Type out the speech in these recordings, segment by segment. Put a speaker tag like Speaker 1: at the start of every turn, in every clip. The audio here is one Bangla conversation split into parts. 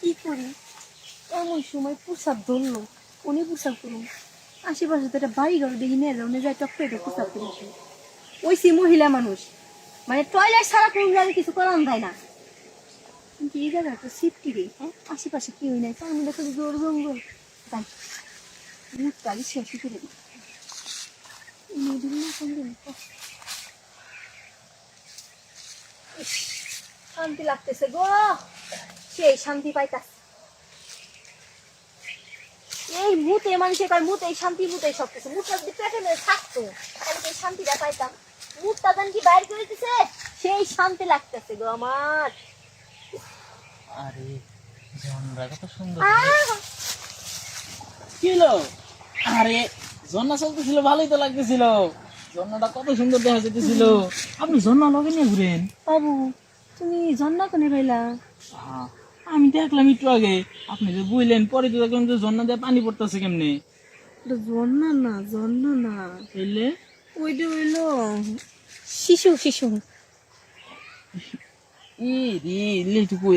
Speaker 1: কি করি এমন সময় প্রসাব ধরলো উনি প্রসাব করুন আশেপাশে তো একটা বাড়ি ঘর দেখি নিয়ে যাও যায় টপকে এটা প্রসাব করেছে ওই সে মহিলা মানুষ মানে টয়লেট ছাড়া কোন জায়গায় কিছু করান যায় না কিন্তু এই জায়গা একটা সিফটি রে হ্যাঁ আশেপাশে কি হই নাই তার মধ্যে শুধু জোর জঙ্গল যাই মুখটা আগে শেষ করে দিই শান্তি লাগতেছে গো সেই শান্তি পাইতাছে এই মুতে মানুষের কার মুতে শান্তি মুতে সব কিছু মুখটা যদি পেটে মেরে থাকতো তাহলে তো শান্তিটা পাইতাম মুখটা দেন কি বাইর করে দিতেছে সেই শান্তি লাগতেছে গো আমার
Speaker 2: আরে ঝর্ণা কত সুন্দর ছিল আরে ঝর্ণা চলতেছিল ভালোই তো লাগতেছিল ঝর্ণাটা কত সুন্দর দেখা যেতেছিল আপনি ঝর্ণা লগে নিয়ে ঘুরেন
Speaker 1: বাবু তুমি ঝর্ণা কোনে পাইলা
Speaker 2: আমি দেখলাম একটু আগে আপনি যে বুঝলেন পরে তো দেখলাম যে ঝর্ণা দিয়ে পানি পড়তেছে কেমনে
Speaker 1: ঝর্ণা না
Speaker 2: বুঝলে
Speaker 1: ওইটা হইলো শিশু শিশু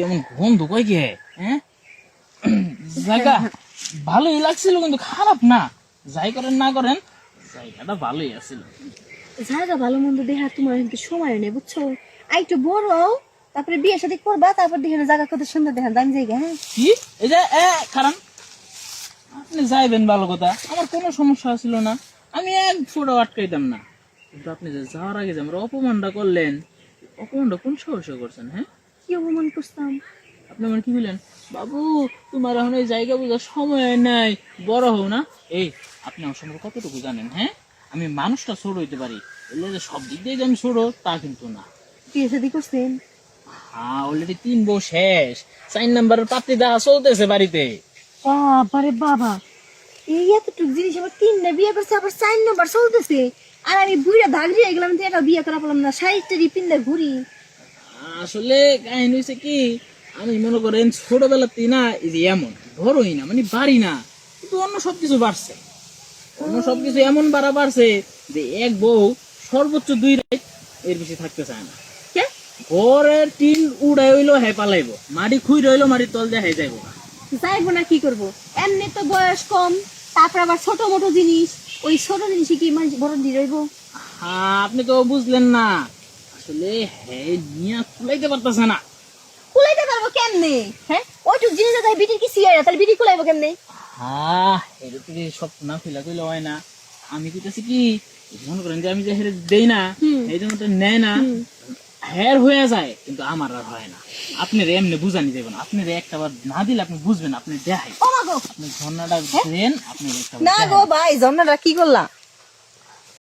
Speaker 2: এমন গন্ধ কয় কে হ্যাঁ জায়গা ভালোই লাগছিল কিন্তু খারাপ না যাই করেন না করেন জায়গাটা ভালোই আছিল
Speaker 1: জায়গা ভালো মন্দ দেখা তোমার কিন্তু সময় নেই বুঝছো আর একটু বড় তারপরে বিয়ে শাদী করবা তারপর দেখে জায়গা কত সুন্দর দেখা দামি জায়গা হ্যাঁ
Speaker 2: কি এই যে কারণ আপনি যাইবেন ভালো কথা আমার কোনো সমস্যা ছিল না আমি এক ফোটো আটকাইতাম না কিন্তু আপনি যে যাওয়ার আগে যে আমরা অপমানটা করলেন অপমানটা কোন সাহসে করছেন হ্যাঁ
Speaker 1: কি অপমান করতাম
Speaker 2: আপনি আমার কি বললেন বাবু তোমার এখন এই জায়গা বোঝার সময় নাই বড় হও না এই আপনি আমার সম্পর্কে কতটুকু জানেন হ্যাঁ আমি মানুষটা ছোট হইতে পারি বললে যে সব দিক দিয়ে যে আমি ছোট তা কিন্তু না
Speaker 1: বিয়ে শাদী করছেন
Speaker 2: হ্যাঁ অলরেডি 3 বউ শেষ 4 নাম্বারের পাত্রী দেখা চলতেছে বাড়িতে
Speaker 1: বাবারে বাবা এই এতটুকু জিনিস আবার 3 না বিয়ে করছে আবার 4 নাম্বার চলতেছে আর আমি বুড়া ভাগরি হয়ে গেলাম এটা বিয়ে করা পেলাম না সাইজটারি পিন্দে ঘুরি
Speaker 2: আসলে কাহিনী হয়েছে কি আমি মনে করেন ছোটবেলাতেই না এই যে এমন ধরোই না মানে বাড়ি না কিন্তু অন্য সবকিছু বাড়ছে অন্য সবকিছু এমন বাড়ছে যে এক বউ সর্বোচ্চ 2 রাত এর বেশি থাকতে চায় না ঘরের টিন উড়াই হইলো হে পালাইবো মাটি খুই রইলো মাটির তল দিয়ে হে যাইবো
Speaker 1: যাইবো না কি করবো এমনি তো বয়স কম তারপর আবার ছোট মোটো জিনিস ওই ছোট জিনিসই কি মানুষ বড় দিয়ে রইবো
Speaker 2: হ্যাঁ আপনি তো বুঝলেন না আসলে হে নিয়া কুলাইতে পারতেছে না
Speaker 1: কুলাইতে পারবো কেমনে হ্যাঁ ওইটুক জিনিস তাই বিটির কি সিয়ার তাহলে বিটি কুলাইবো কেমনে
Speaker 2: হ্যাঁ এটা তো সব না খুলা কইলে হয় না আমি কইতাছি কি মনে করেন যে আমি যে হেরে দেই না এই জন্য তো নেয় না হের হয়ে যায় কিন্তু আমার আর হয় না আপনি এমনি বুঝানি যাবেন না আপনি একটা বার না দিলে আপনি বুঝবেন আপনি দেখাই
Speaker 1: ও মা গো
Speaker 2: আপনি ঝর্ণাটা দেন আপনি
Speaker 1: না গো ভাই ঝর্ণাটা কি করলা